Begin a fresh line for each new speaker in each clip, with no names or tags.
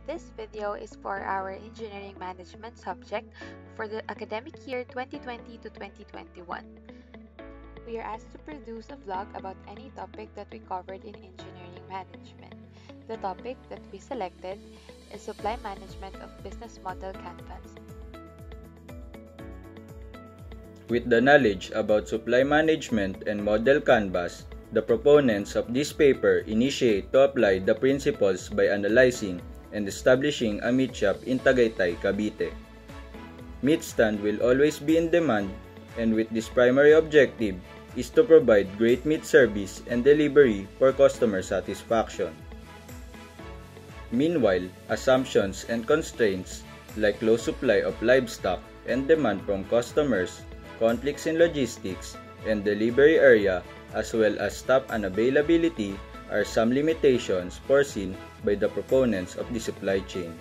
This video is for our engineering management subject for the academic year 2020 to 2021. We are asked to produce a vlog about any topic that we covered in engineering management. The topic that we selected is supply management of business model canvas.
With the knowledge about supply management and model canvas, the proponents of this paper initiate to apply the principles by analyzing and establishing a meat shop in Tagaytay, Cavite. Meat stand will always be in demand, and with this primary objective is to provide great meat service and delivery for customer satisfaction. Meanwhile, assumptions and constraints like low supply of livestock and demand from customers, conflicts in logistics and delivery area, as well as staff unavailability are some limitations foreseen by the proponents of the supply chain.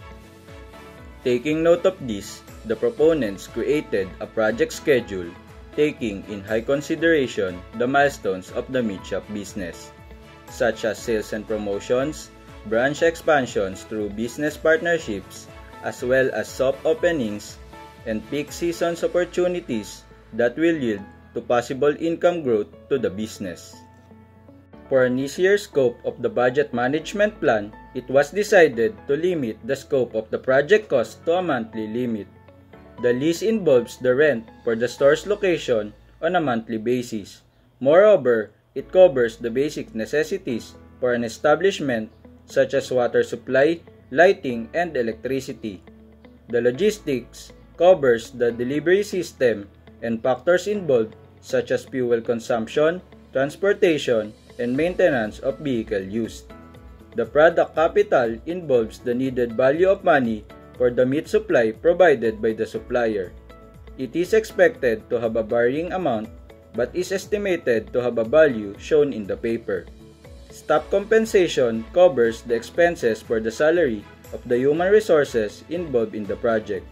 Taking note of this, the proponents created a project schedule taking in high consideration the milestones of the meat shop business, such as sales and promotions, branch expansions through business partnerships, as well as soft openings and peak seasons opportunities that will yield to possible income growth to the business. For an easier scope of the budget management plan, it was decided to limit the scope of the project cost to a monthly limit. The lease involves the rent for the store's location on a monthly basis. Moreover, it covers the basic necessities for an establishment such as water supply, lighting, and electricity. The logistics covers the delivery system and factors involved such as fuel consumption, transportation, and maintenance of vehicle used. The product capital involves the needed value of money for the meat supply provided by the supplier. It is expected to have a varying amount but is estimated to have a value shown in the paper. Staff compensation covers the expenses for the salary of the human resources involved in the project,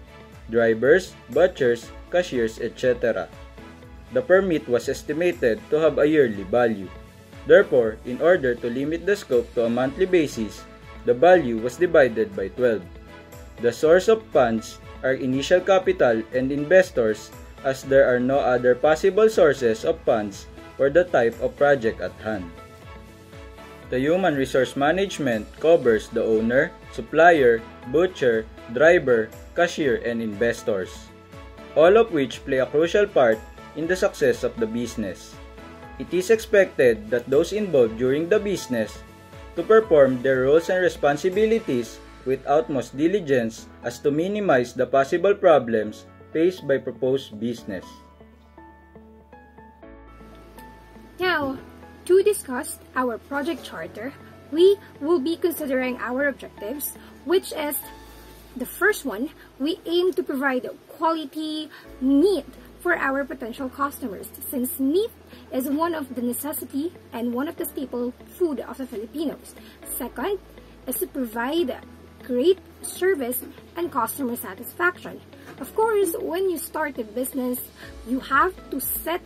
drivers, butchers, cashiers, etc. The permit was estimated to have a yearly value. Therefore, in order to limit the scope to a monthly basis, the value was divided by 12. The source of funds are initial capital and investors, as there are no other possible sources of funds for the type of project at hand. The human resource management covers the owner, supplier, butcher, driver, cashier, and investors, all of which play a crucial part in the success of the business. It is expected that those involved during the business to perform their roles and responsibilities with utmost diligence as to minimize the possible problems faced by proposed business.
Now, to discuss our project charter, we will be considering our objectives, which is the first one, we aim to provide quality meat for our potential customers, since meat is one of the necessity and one of the staple food of the Filipinos. Second is to provide great service and customer satisfaction. Of course, when you start a business, you have to set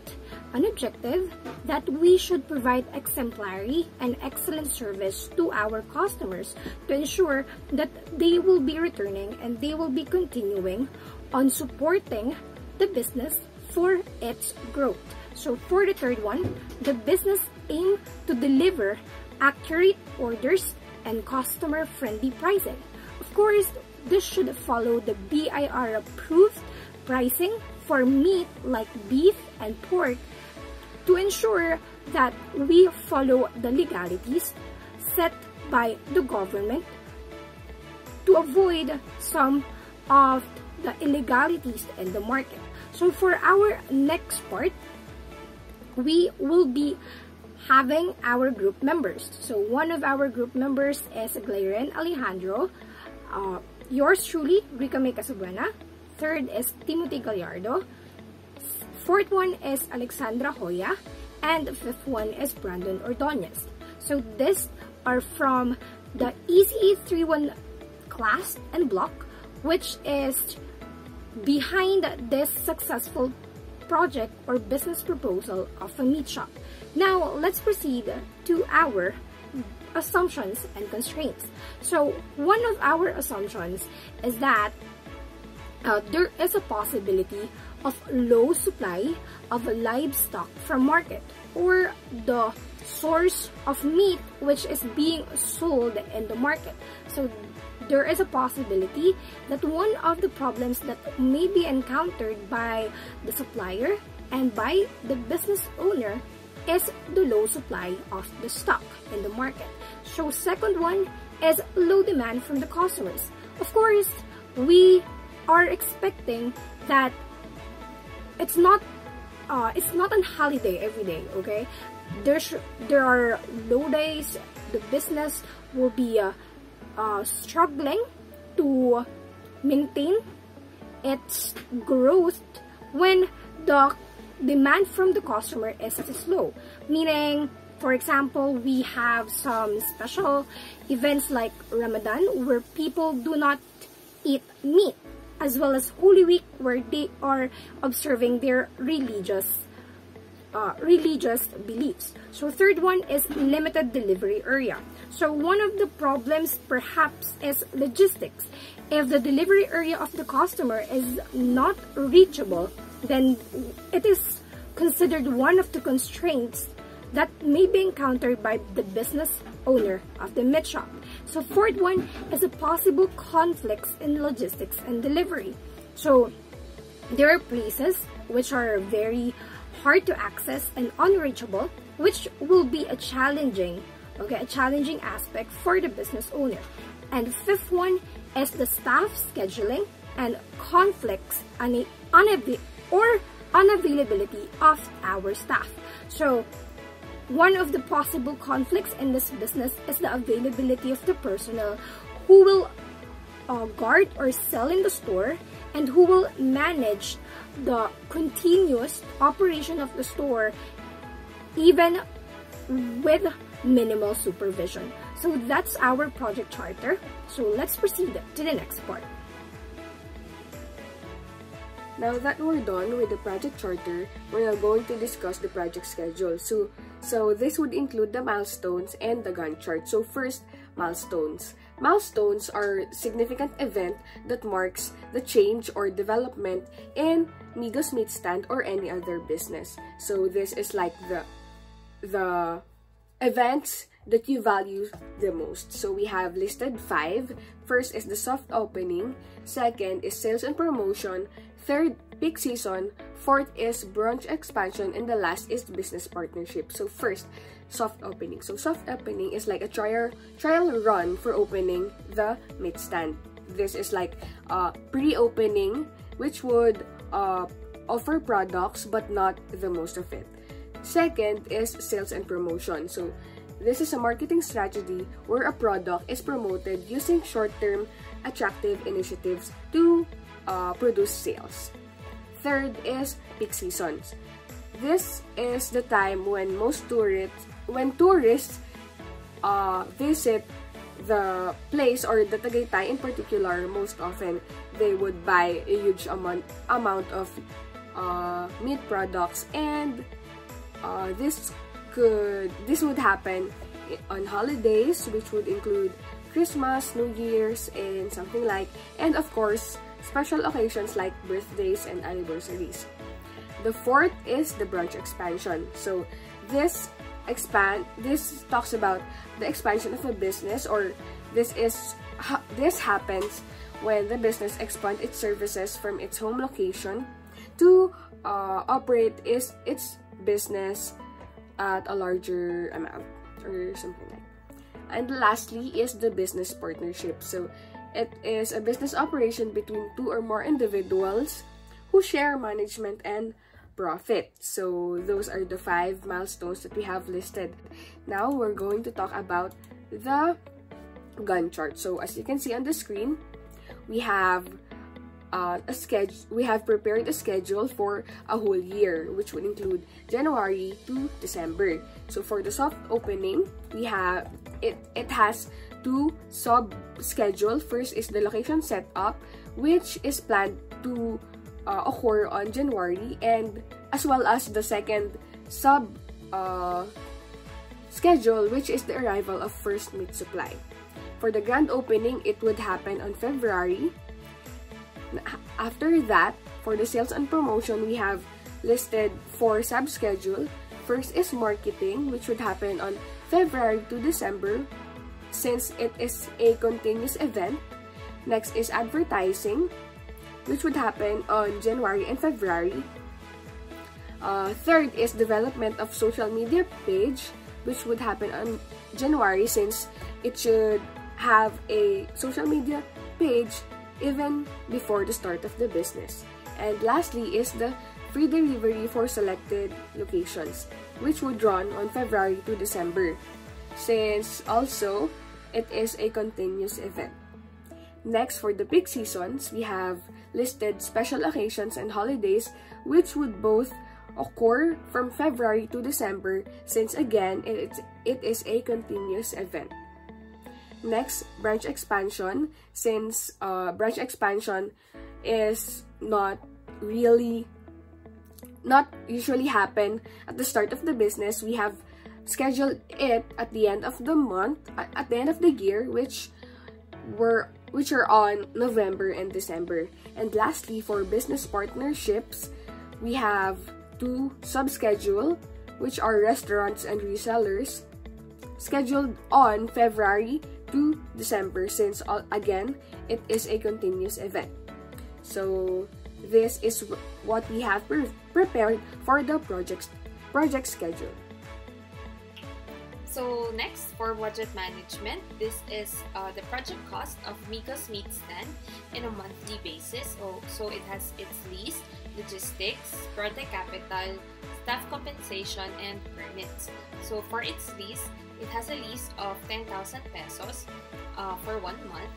an objective that we should provide exemplary and excellent service to our customers to ensure that they will be returning and they will be continuing on supporting the business for its growth. So for the third one, the business aim to deliver accurate orders and customer-friendly pricing. Of course, this should follow the BIR approved pricing for meat like beef and pork to ensure that we follow the legalities set by the government to avoid some of the illegalities in the market. So for our next part, we will be having our group members. So one of our group members is Glaren Alejandro, yours truly, Rica May Casabuena. Third is Timothy Gallardo. Fourth one is Alexandra Hoya. And the fifth one is Brandon Ordonez. So these are from the ECE 31 class and block, which is behind this successful project or business proposal of a meat shop. Now, let's proceed to our assumptions and constraints. So one of our assumptions is that there is a possibility of low supply of livestock from market, or the source of meat which is being sold in the market. So there is a possibility that one of the problems that may be encountered by the supplier and by the business owner is the low supply of the stock in the market. So second one is low demand from the customers. Of course, we are expecting that it's not on holiday every day, okay? There are low days. The business will be struggling to maintain its growth when the demand from the customer is slow. Meaning, for example, we have some special events like Ramadan where people do not eat meat, as well as Holy Week where they are observing their religious beliefs. So third one is limited delivery area. So one of the problems perhaps is logistics. If the delivery area of the customer is not reachable, then it is considered one of the constraints that may be encountered by the business owner of the meat shop. So fourth one is a possible conflicts in logistics and delivery. So there are places which are very hard to access and unreachable, which will be a challenging aspect for the business owner. And fifth one is the staff scheduling and conflicts and unavailability of our staff. So one of the possible conflicts in this business is the availability of the personnel who will guard or sell in the store and who will manage the continuous operation of the store even with minimal supervision. So that's our project charter. So let's proceed to the next part.
Now that we're done with the project charter, we're now going to discuss the project schedule. So this would include the milestones and the Gantt chart. So first, milestones. Milestones are significant event that marks the change or development in Migos Meat Stand or any other business. So this is like the events that you value the most. So we have listed 5. First is the soft opening. Second is sales and promotion. Third, peak season. Fourth is branch expansion. And the last is business partnership. So first, soft opening. So soft opening is like a trial run for opening the meat stand. This is like pre-opening, which would offer products but not the most of it. Second is sales and promotion. So this is a marketing strategy where a product is promoted using short-term attractive initiatives to produce sales. Third is peak seasons. This is the time when tourists visit the place, or the Tagaytay in particular. Most often they would buy a huge amount of meat products, and this would happen on holidays, which would include Christmas, New Year's, and something like, and of course special occasions like birthdays and anniversaries. The fourth is the branch expansion. So this talks about the expansion of a business, or this happens when the business expands its services from its home location to operate its business at a larger amount or something like. And lastly is the business partnership. So it is a business operation between 2 or more individuals who share management and profit. So those are the 5 milestones that we have listed. Now we're going to talk about the Gantt chart. So as you can see on the screen, we have prepared a schedule for a whole year, which would include January to December. So for the soft opening, we have it has 2 sub-schedule. First is the location setup, which is planned to occur on January, and as well as the second schedule, which is the arrival of first meat supply. For the grand opening, it would happen on February. After that, for the sales and promotion, we have listed 4 sub-schedule. First is marketing, which would happen on February to December, since it is a continuous event. Next is advertising, which would happen on January and February. Third is development of social media page, which would happen on January, since it should have a social media page even before the start of the business. And lastly is the free delivery for selected locations, which would run on February to December, since also it is a continuous event. Next, for the peak seasons, we have listed special occasions and holidays, which would both occur from February to December, since again, it is a continuous event. Next, branch expansion. Since branch expansion is not usually happen at the start of the business, we have scheduled it at the end of the month, at the end of the year, which are on November and December. And lastly, for business partnerships, we have 2 sub-schedule, which are restaurants and resellers, scheduled on February to December, since again, it is a continuous event. So this is what we have prepared for the project schedule.
So next, for budget management, this is the project cost of Migos Meat Stand in a monthly basis. So it has its lease, logistics, project capital, staff compensation, and permits. So for its lease, it has a lease of 10,000 pesos for 1 month,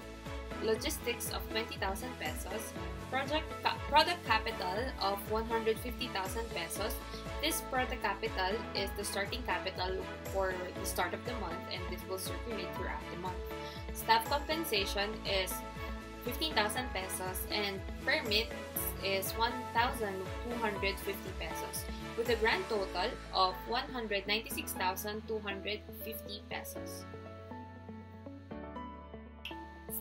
logistics of 20,000 pesos, product capital of 150,000 pesos. This product capital is the starting capital for the start of the month, and this will circulate throughout the month. Staff compensation is 15,000 pesos, and permits is 1,250 pesos, with a grand total of 196,250 pesos.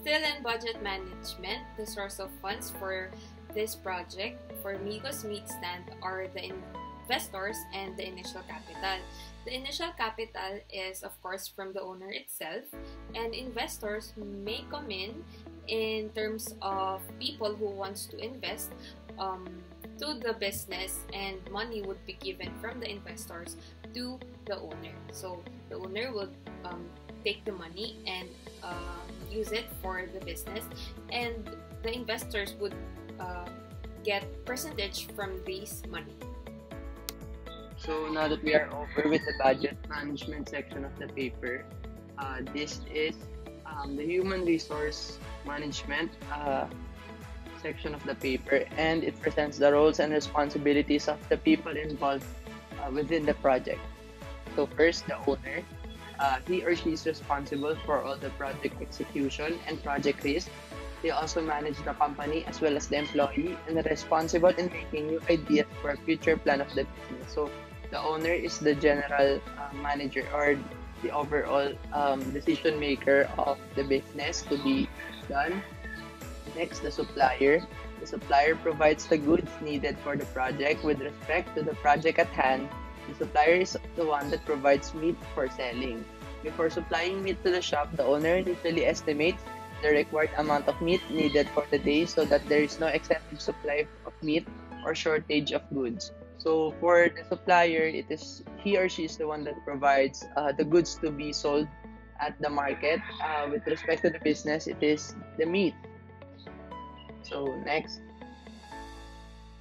Still in budget management, the source of funds for this project for Migos Meat Stand are the investors and the initial capital. The initial capital is, of course, from the owner itself, and investors may come in terms of people who wants to invest to the business, and money would be given from the investors to the owner. So the owner will take the money and use it for the business, and the investors would get percentage from this money.
So now that we are over with the budget management section of the paper, this is the human resource management section of the paper, and it presents the roles and responsibilities of the people involved within the project. So first, the owner. He or she is responsible for all the project execution and project risk. They also manage the company as well as the employee, and are responsible in making new ideas for a future plan of the business. So the owner is the general manager, or the overall decision maker of the business to be done. Next, the supplier. The supplier provides the goods needed for the project with respect to the project at hand. The supplier is the one that provides meat for selling. Before supplying meat to the shop, the owner initially estimates the required amount of meat needed for the day, so that there is no excessive supply of meat or shortage of goods. So for the supplier, it is he or she is the one that provides the goods to be sold at the market. With respect to the business, it is the meat. So next,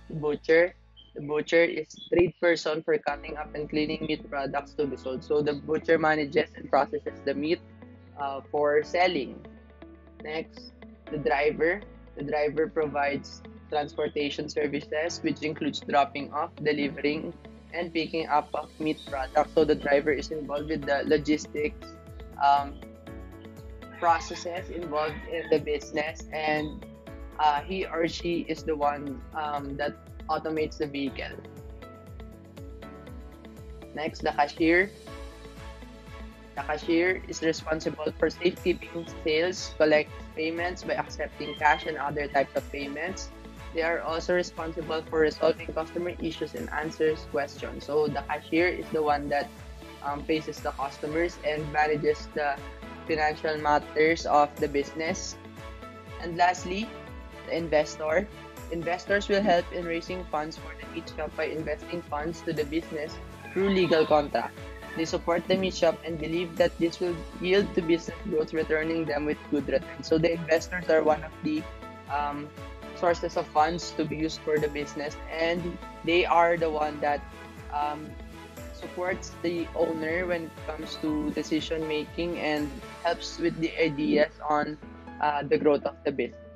the butcher. The butcher is the trade person for cutting up and cleaning meat products to be sold. So the butcher manages and processes the meat for selling. Next, the driver. The driver provides transportation services, which includes dropping off, delivering, and picking up of meat products. So the driver is involved with the logistics processes involved in the business, and he or she is the one that automates the vehicle. Next, the cashier. The cashier is responsible for safekeeping sales, collects payments by accepting cash and other types of payments. They are also responsible for resolving customer issues and answers questions. So the cashier is the one that faces the customers and manages the financial matters of the business. And lastly, the investor. Investors will help in raising funds for the meat shop by investing funds to the business through legal contract. They support the meat shop and believe that this will yield to business growth, returning them with good returns. So the investors are one of the sources of funds to be used for the business, and they are the one that supports the owner when it comes to decision making and helps with the ideas on the growth of the business.